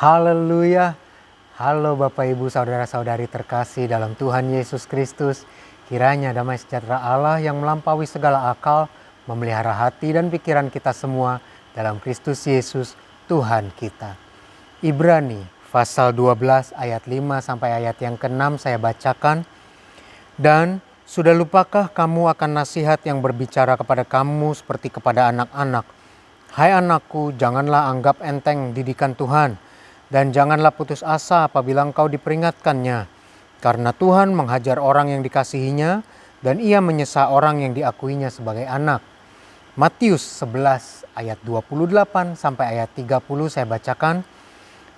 Haleluya. Halo Bapak Ibu Saudara-saudari terkasih dalam Tuhan Yesus Kristus. Kiranya damai sejahtera Allah yang melampaui segala akal memelihara hati dan pikiran kita semua dalam Kristus Yesus Tuhan kita. Ibrani pasal 12 ayat 5 sampai ayat yang ke-6 saya bacakan. Dan sudah lupakah kamu akan nasihat yang berbicara kepada kamu seperti kepada anak-anak? Hai anakku, janganlah anggap enteng didikan Tuhan. Dan janganlah putus asa apabila engkau diperingatkannya. Karena Tuhan menghajar orang yang dikasihinya dan ia menyesa orang yang diakuinya sebagai anak. Matius 11 ayat 28 sampai ayat 30 saya bacakan.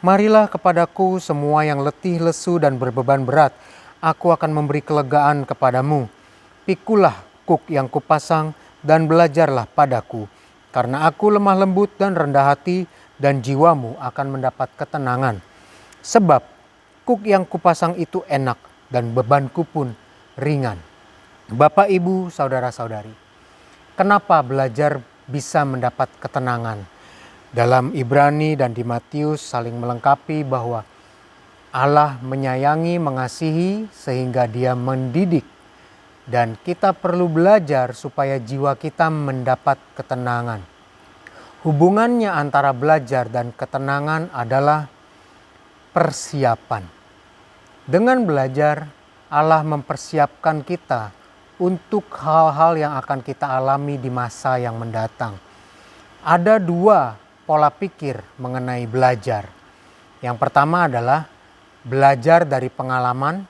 Marilah kepadaku semua yang letih, lesu dan berbeban berat. Aku akan memberi kelegaan kepadamu. Pikulah kuk yang kupasang dan belajarlah padaku. Karena aku lemah lembut dan rendah hati, dan jiwamu akan mendapat ketenangan. Sebab kuk yang kupasang itu enak dan bebanku pun ringan. Bapak, Ibu, Saudara-saudari, kenapa belajar bisa mendapat ketenangan? Dalam Ibrani dan di Matius saling melengkapi bahwa Allah menyayangi, mengasihi sehingga Dia mendidik. Dan kita perlu belajar supaya jiwa kita mendapat ketenangan. Hubungannya antara belajar dan ketenangan adalah persiapan. Dengan belajar, Allah mempersiapkan kita untuk hal-hal yang akan kita alami di masa yang mendatang. Ada dua pola pikir mengenai belajar. Yang pertama adalah belajar dari pengalaman.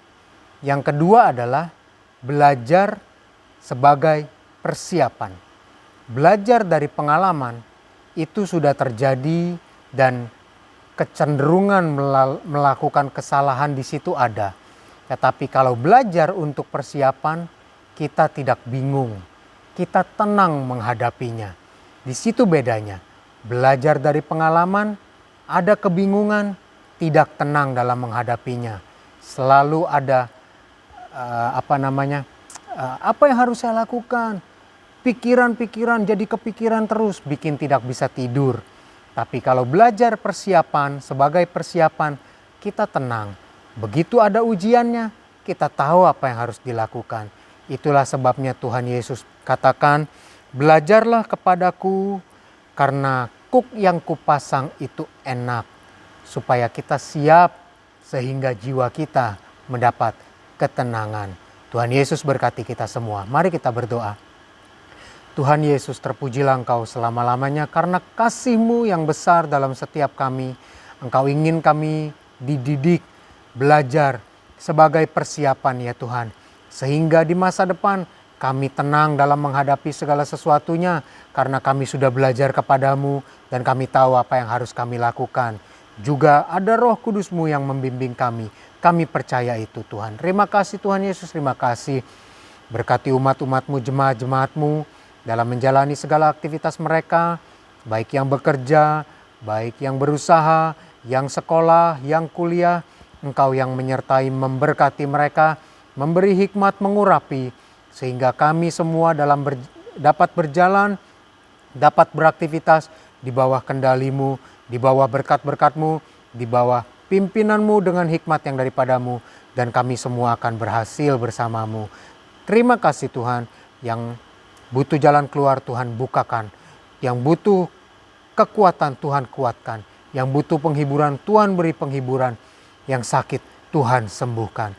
Yang kedua adalah belajar sebagai persiapan. Belajar dari pengalaman itu sudah terjadi dan kecenderungan melakukan kesalahan di situ ada. Tetapi kalau belajar untuk persiapan, kita tidak bingung. Kita tenang menghadapinya. Di situ bedanya. Belajar dari pengalaman, ada kebingungan, tidak tenang dalam menghadapinya. Selalu ada apa yang harus saya lakukan? Pikiran-pikiran jadi kepikiran terus, bikin tidak bisa tidur. Tapi kalau belajar persiapan, sebagai persiapan, kita tenang. Begitu ada ujiannya, kita tahu apa yang harus dilakukan. Itulah sebabnya Tuhan Yesus katakan, belajarlah kepadaku karena kuk yang kupasang itu enak. Supaya kita siap sehingga jiwa kita mendapat ketenangan. Tuhan Yesus berkati kita semua. Mari kita berdoa. Tuhan Yesus, terpujilah Engkau selama-lamanya karena kasih-Mu yang besar dalam setiap kami. Engkau ingin kami dididik, belajar sebagai persiapan ya Tuhan. Sehingga di masa depan kami tenang dalam menghadapi segala sesuatunya karena kami sudah belajar kepadamu dan kami tahu apa yang harus kami lakukan. Juga ada Roh Kudus-Mu yang membimbing kami. Kami percaya itu Tuhan. Terima kasih Tuhan Yesus, terima kasih. Berkati umat-umat-Mu, jemaat-jemaat-Mu dalam menjalani segala aktivitas mereka, baik yang bekerja, baik yang berusaha, yang sekolah, yang kuliah. Engkau yang menyertai, memberkati mereka, memberi hikmat, mengurapi, sehingga kami semua dapat berjalan, dapat beraktivitas di bawah kendali-Mu, di bawah berkat-berkat-Mu, di bawah pimpinan-Mu dengan hikmat yang daripadamu, dan kami semua akan berhasil bersama-Mu. Terima kasih Tuhan. Yang butuh jalan keluar Tuhan bukakan. Yang butuh kekuatan Tuhan kuatkan. Yang butuh penghiburan Tuhan beri penghiburan. Yang sakit Tuhan sembuhkan.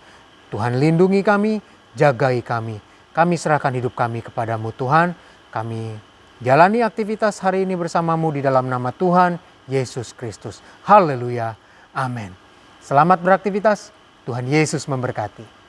Tuhan lindungi kami, jagai kami. Kami serahkan hidup kami kepadamu Tuhan. Kami jalani aktivitas hari ini bersamamu di dalam nama Tuhan Yesus Kristus. Haleluya. Amin. Selamat beraktivitas. Tuhan Yesus memberkati.